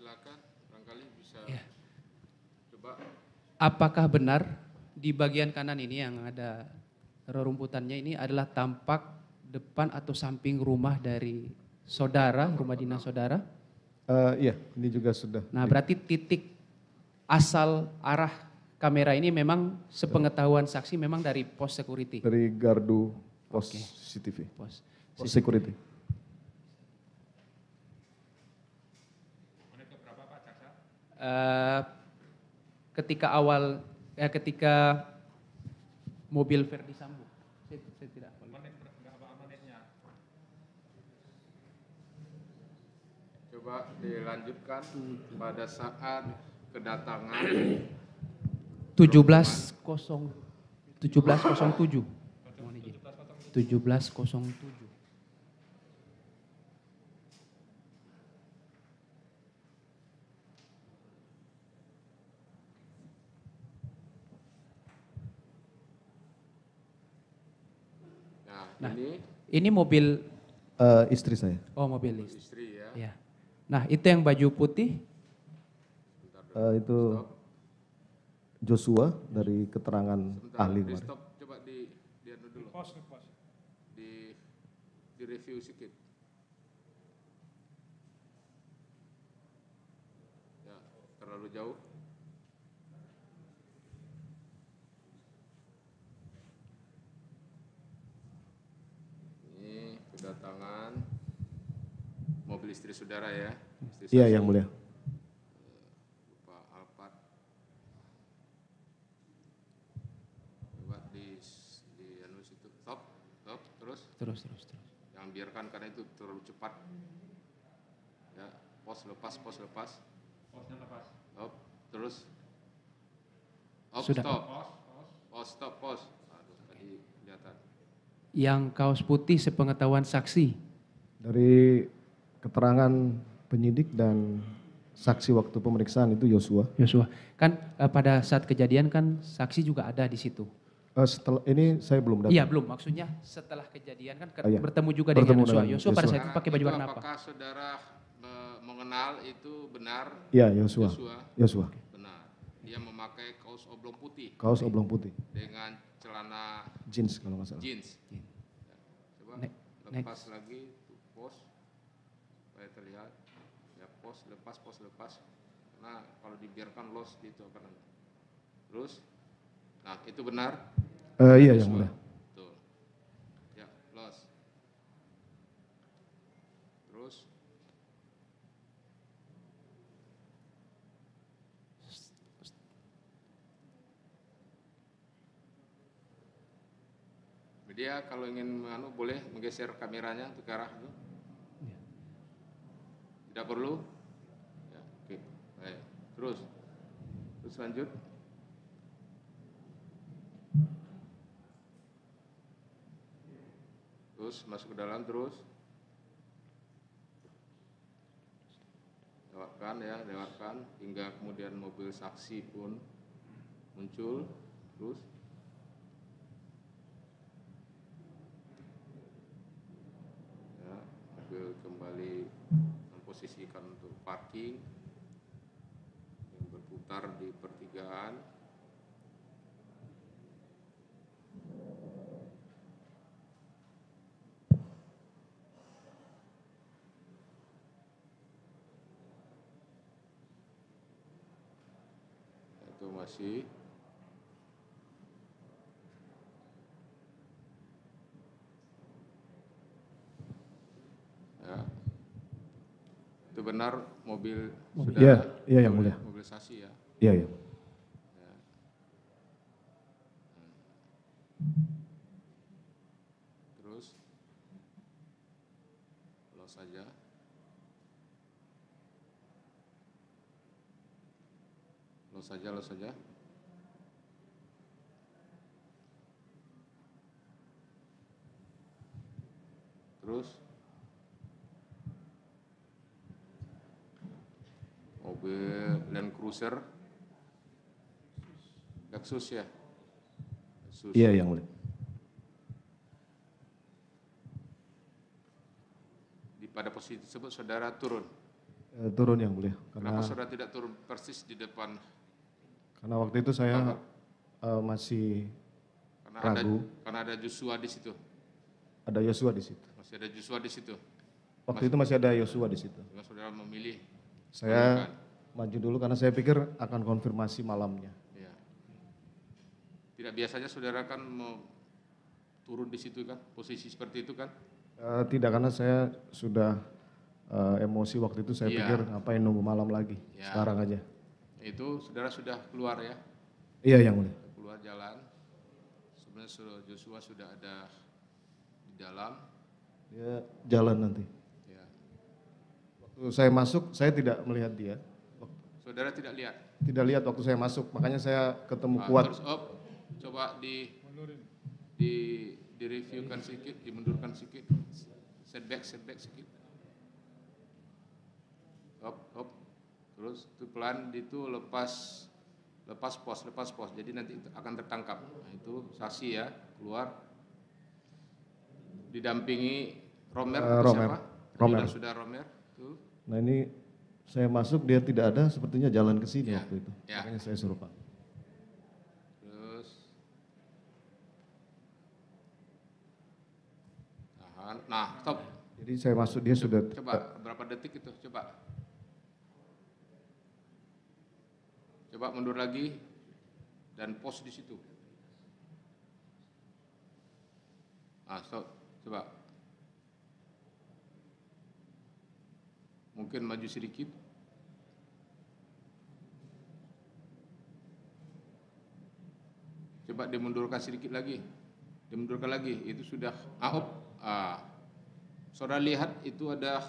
silakan. Barangkali bisa Ya. coba. Apakah benar di bagian kanan ini yang ada rerumputannya ini adalah tampak depan atau samping rumah dari saudara, rumah dinas saudara? Iya, ini juga sudah. Nah, berarti titik asal arah kamera ini memang sepengetahuan saksi memang dari pos security. Dari gardu pos Oke. CCTV. Pos Security. ketika mobil Verdi Sambo. Saya tidak. Coba dilanjutkan pada saat kedatangan 1707. 1707. Nah, Ini mobil Istri saya. mobil istri ya. ya. Nah, itu yang baju putih Itu Joshua dari keterangan Sebentar, ahli di kemarin. stop, coba di dulu. Di review sedikit. Ya, terlalu jauh. Ini kedatangan mobil istri saudara ya. Istri Iya, saksi. yang mulia. Pak Alphard. Coba di anu situ. Stop, terus. terus. Yang biarkan karena itu terlalu cepat. Ya, pos lepas. Posnya lepas. Stop, terus. Sudah, Stop. Pos. Aduh, tadi kelihatan. Yang kaos putih sepengetahuan saksi. Dari keterangan penyidik dan saksi waktu pemeriksaan itu Joshua. Kan pada saat kejadian kan saksi juga ada di situ. Setelah ini saya belum datang. Iya, belum. Maksudnya setelah kejadian kan Iya. bertemu juga Bertemu dengan Joshua. dengan Joshua pada Joshua. saat itu pakai baju warna apa? Apakah saudara mengenal itu benar? Iya, Joshua. Benar. Dia memakai kaos oblong putih Kaos oblong putih. dengan celana Jeans kalau nggak salah. jeans. Ya, coba lepas lagi tuh, pos supaya terlihat. Ya, pos lepas. Karena kalau dibiarkan los gitu akan. Terus, nah itu benar. Iya, Joshua. yang mulia. Betul. Ya, los. Terus. Media kalau ingin boleh menggeser kameranya untuk ke arah itu. Tidak perlu. Ya, oke. Baik. Terus lanjut. Terus masuk ke dalam terus. Lewatkan hingga kemudian mobil saksi pun muncul terus. Ya, mobil kembali memposisikan untuk parking yang berputar di pertigaan. Itu masih ya. Itu benar mobil saudara? Iya, yang mulia. Mobil saksi ya. Iya. Ya. Terus los saja. Los saja. Terus mobil Land Cruiser Lexus ya. Lexus. Iya, yang mulia. Pada posisi tersebut saudara turun. Turun yang mulia. Kenapa saudara tidak turun persis di depan? Karena waktu itu saya masih ragu. Karena ada Joshua di situ. Ada Yosua di situ. Masih ada Joshua di situ. Waktu itu masih ada Yosua di situ. Karena saudara memilih. Saya maju dulu karena saya pikir akan konfirmasi malamnya. Ya. Tidak biasanya saudara kan mau turun di situ kan, posisi seperti itu kan? Tidak, karena saya sudah emosi waktu itu, saya pikir ngapain nunggu malam lagi, sekarang aja. Itu saudara sudah keluar ya? Iya yang mulia. Keluar jalan, sebenarnya Joshua sudah ada di dalam. Dia jalan nanti. Ya. Waktu saya masuk, saya tidak melihat dia. Saudara tidak lihat? Tidak lihat waktu saya masuk, makanya saya ketemu kuat. Terus coba direviewkan sedikit, dimundurkan sedikit, setback sedikit. Terus itu pelan itu lepas pos. Jadi nanti akan tertangkap. Nah, itu saksi ya, keluar. Didampingi Romer atau siapa? Romer. Sudah Romer. Tuh. Nah ini saya masuk, dia tidak ada, sepertinya jalan ke sini waktu itu. Ya. Makanya saya suruh Pak. Terus tahan. Nah, stop. Jadi saya masuk, dia sudah. Coba berapa detik itu? Coba mundur lagi dan pos di situ. Stop. Coba. Mungkin maju sedikit. Coba dimundurkan sedikit lagi. Itu sudah saudara lihat itu ada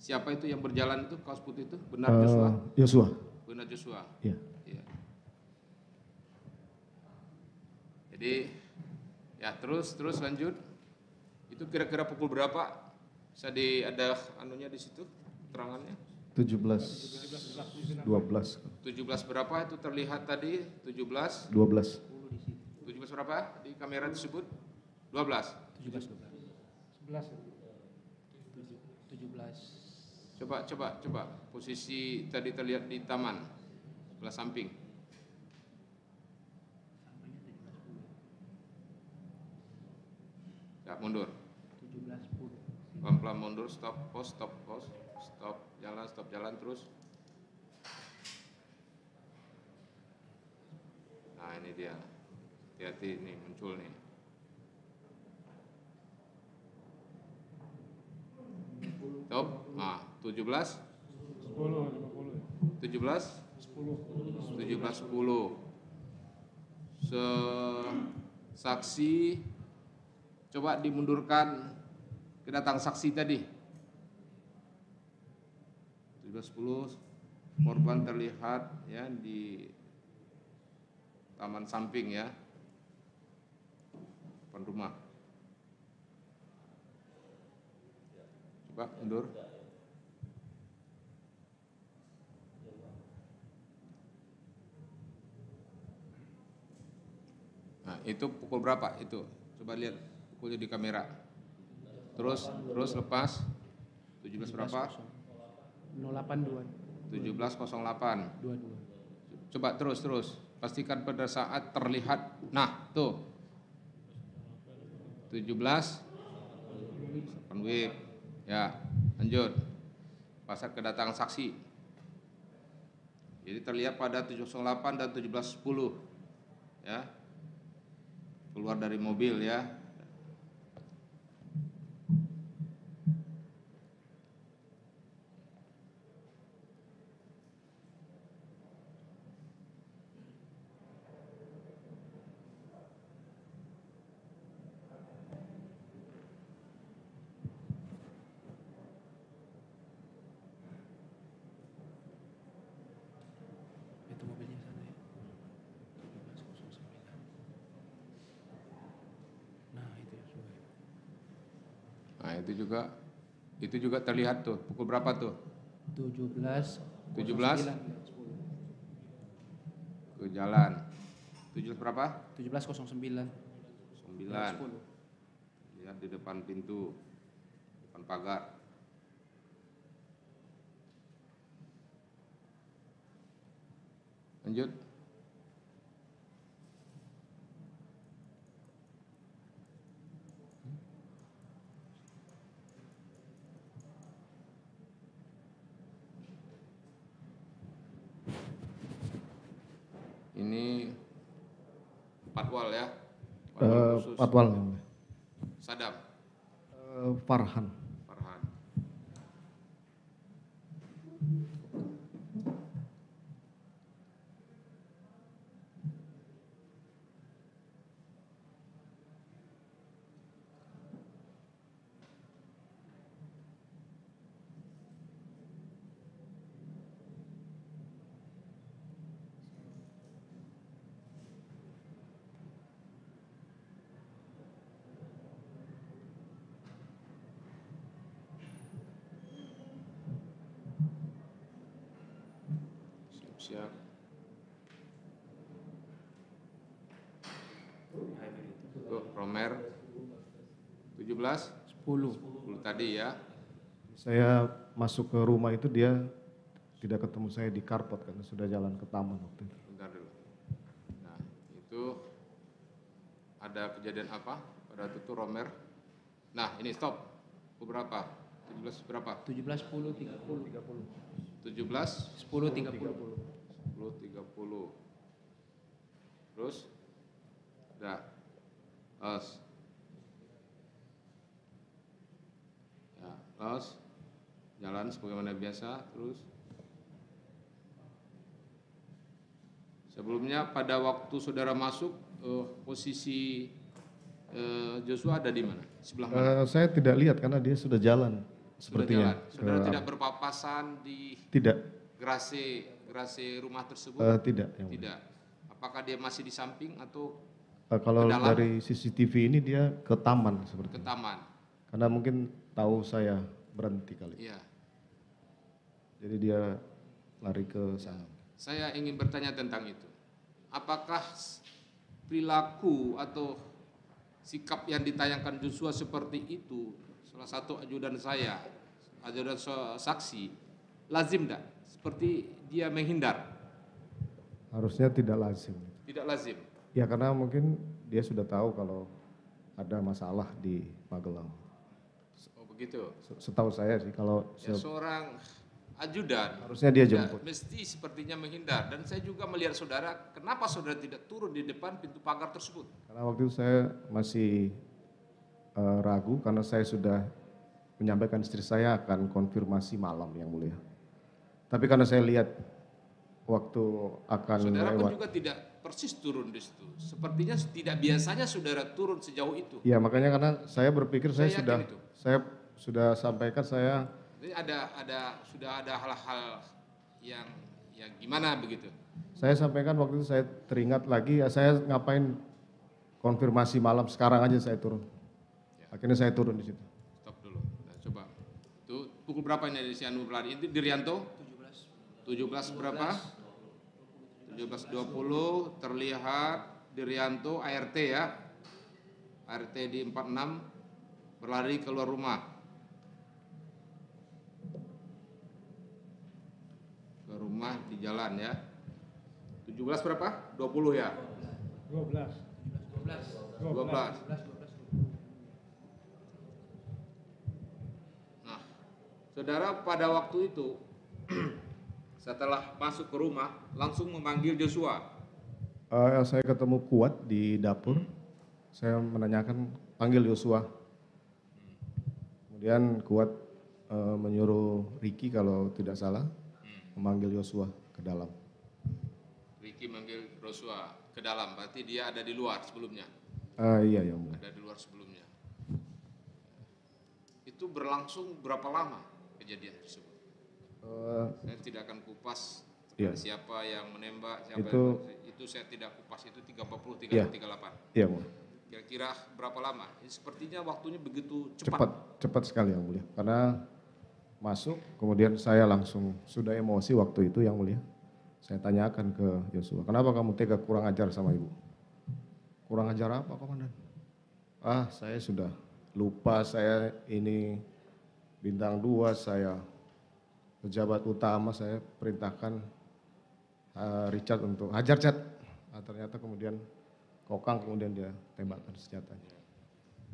siapa itu yang berjalan itu kaos putih itu? Benar Joshua? Yosua. Benar Joshua. Iya. Ya. Jadi ya terus lanjut. Itu kira-kira pukul berapa? Bisa ada anunya di situ terangannya? 17 berapa itu terlihat tadi? 17 berapa di kamera tersebut? 12. 17. Coba posisi tadi terlihat di taman sebelah samping. Ya, mundur. 17:10. Pelan-pelan mundur, stop jalan terus. Nah, ini dia. Hati-hati nih muncul nih. Stop. Nah, 17 10. Saksi coba dimundurkan kedatang saksi tadi. 17:10 korban terlihat ya di taman samping ya. Depan rumah. Coba mundur. Nah, itu pukul berapa itu? Coba lihat pukulnya di kamera. Terus lepas 17 berapa? 082. 17:08. 22. Coba terus. Pastikan pada saat terlihat. Nah, tuh. 17 8 WIB. Ya, lanjut. Pasar kedatangan saksi. Jadi terlihat pada 708 dan 17:10. Ya. Keluar dari mobil ya. Itu mobilnya sana ya. 1709. Nah, itu ya sudah. Nah, itu juga terlihat tuh. Pukul berapa tuh? 17 ke jalan. 17 berapa? 17:09. 9. Lihat di depan pintu, depan pagar. Lanjut. Ini Patwal ya? Patwal khusus. Patwal yang mulia. Sadam. Farhan. Farhan. Siap. Tuh, Romer 17, 10 tadi ya. Saya masuk ke rumah itu dia tidak ketemu saya di karpet karena sudah jalan ke taman waktu itu. Bentar dulu. Nah, itu ada kejadian apa pada waktu itu Romer? Nah, ini stop. Berapa? 17 berapa? 17, 10, 30. 17, 10, 30. 10, 30. Terus? Udah. Los. Ya, los. Jalan sebagaimana biasa, terus. Sebelumnya pada waktu saudara masuk, posisi Joshua ada di mana? Sebelah mana? Saya tidak lihat karena dia sudah jalan sepertinya. Sudah jalan. Saudara tidak berpapasan di Tidak. gerasi rumah tersebut? Tidak. Yang mulia. Tidak. Apakah dia masih di samping atau Kalau ke dalam? dari CCTV ini dia ke taman seperti. Ke taman? Karena mungkin tahu saya berhenti kali. Iya. Jadi dia lari ke sana. Saya ingin bertanya tentang itu. Apakah perilaku atau sikap yang ditayangkan Joshua seperti itu, salah satu ajudan saya, ajudan saksi, lazim tidak? Seperti dia menghindar? Harusnya tidak lazim. Tidak lazim. Ya karena mungkin dia sudah tahu kalau ada masalah di Magelang. Oh begitu. Setahu saya sih kalau Ya, seorang ajudan harusnya dia tidak jemput. mesti sepertinya menghindar. Dan saya juga melihat saudara, kenapa saudara tidak turun di depan pintu pagar tersebut? Karena waktu itu saya masih ragu karena saya sudah menyampaikan istri saya akan konfirmasi malam yang mulia. Tapi karena saya lihat waktu akan Saudara pun lewat. juga tidak persis turun di situ. Sepertinya tidak biasanya saudara turun sejauh itu. Ya makanya karena saya berpikir Saya saya yakin itu. sudah sampaikan saya. Jadi sudah ada hal-hal yang gimana begitu? Saya sampaikan waktu itu saya teringat lagi ya saya ngapain konfirmasi malam sekarang aja saya turun. Ya. Akhirnya saya turun di situ. Stop dulu. Nah, coba. Itu pukul berapa ini di Sianu berlari? Itu di Rianto? 17 berapa? 17.20 terlihat di Rianto ART ya. ART di 46 berlari keluar rumah. Ke rumah di jalan ya. 17 berapa? 20 ya? 12. 12. Nah, saudara pada waktu itu setelah masuk ke rumah langsung memanggil Joshua. Saya ketemu Kuat di dapur. Saya menanyakan panggil Joshua. Kemudian Kuat menyuruh Ricky kalau tidak salah memanggil Joshua ke dalam. Ricky manggil Joshua ke dalam, berarti dia ada di luar sebelumnya. Iya yang mulia. Ada di luar sebelumnya. Itu berlangsung berapa lama kejadian tersebut? Saya tidak akan kupas Iya. siapa yang menembak, siapa itu saya tidak kupas, itu 340, 338. Iya mulia. Kira-kira berapa lama? Ini sepertinya waktunya begitu cepat. Cepat sekali yang mulia. Karena masuk, kemudian saya langsung sudah emosi waktu itu yang mulia. Saya tanyakan ke Joshua, kenapa kamu tega kurang ajar sama ibu? Kurang ajar apa komandan? Saya sudah lupa, saya ini bintang 2, saya pejabat utama, saya perintahkan Richard untuk hajar Chat. Ternyata kemudian kokang, kemudian dia tembakkan senjatanya.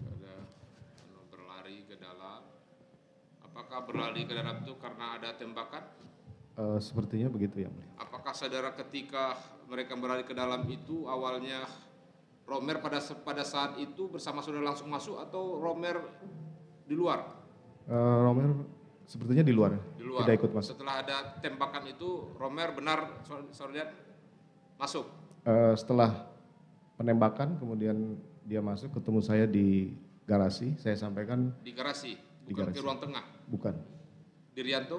Ada berlari ke dalam. Apakah berlari ke dalam itu karena ada tembakan? Sepertinya begitu yang mulia. Apakah saudara ketika mereka berlari ke dalam itu awalnya Romer pada saat itu bersama saudara langsung masuk atau Romer di luar? Romer sepertinya di luar, Di luar. tidak ikut masuk. Setelah ada tembakan itu Romer benar saudara lihat masuk? Setelah penembakan kemudian dia masuk, ketemu saya di garasi, saya sampaikan. Di garasi, Di bukan garasi. ke ruang tengah? Bukan. Di Rianto?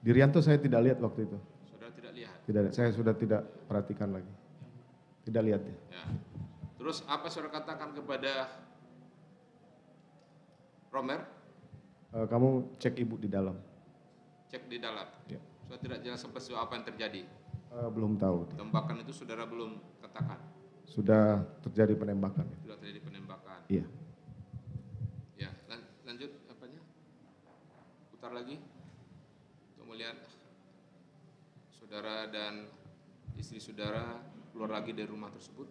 Di Rianto saya tidak lihat waktu itu. Saudara tidak lihat? Tidak, saya sudah tidak perhatikan lagi. Tidak lihat ya. Ya. Terus apa saudara katakan kepada Romer? Kamu cek ibu di dalam. Cek di dalam. Ya. Saudara tidak jelas sampai sejauh apa yang terjadi. Belum tahu. Tembakan itu saudara belum katakan. Sudah terjadi penembakan. Sudah terjadi penembakan. Iya. Ya, lanjut apanya? Putar lagi. Untuk melihat saudara dan istri saudara keluar lagi dari rumah tersebut.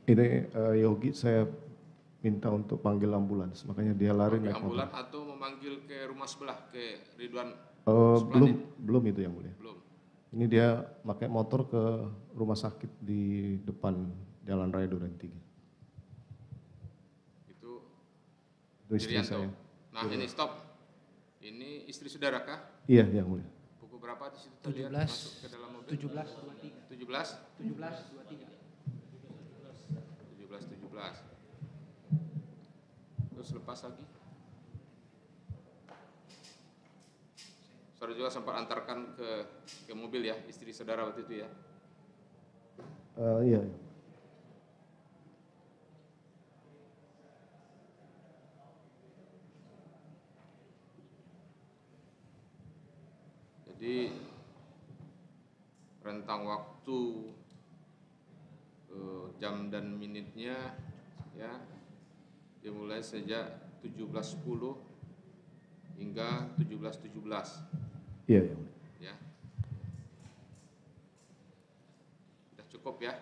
Ini Yogi saya minta untuk panggil ambulans, makanya dia lari Pakai naik motor. ambulan atau memanggil ke rumah sebelah ke Ridwan? Belum itu yang mulia. Belum. Ini dia pakai motor ke rumah sakit di depan Jalan Raya Duren 3. Itu Itu istri Irianto. saya. Nah, ini stop. Ini istri saudara kah? Iya, yang mulia. Pukul berapa di situ terlihat 17. masuk ke dalam mobil? 17.23. 17? 17.23. 17. Terus lepas lagi. Saudara juga sempat antarkan ke mobil ya, istri saudara waktu itu ya. Iya. Jadi rentang waktu jam dan menitnya ya dimulai sejak 17.10 hingga 17.17. Iya, yang mulia. Ya. Sudah cukup ya.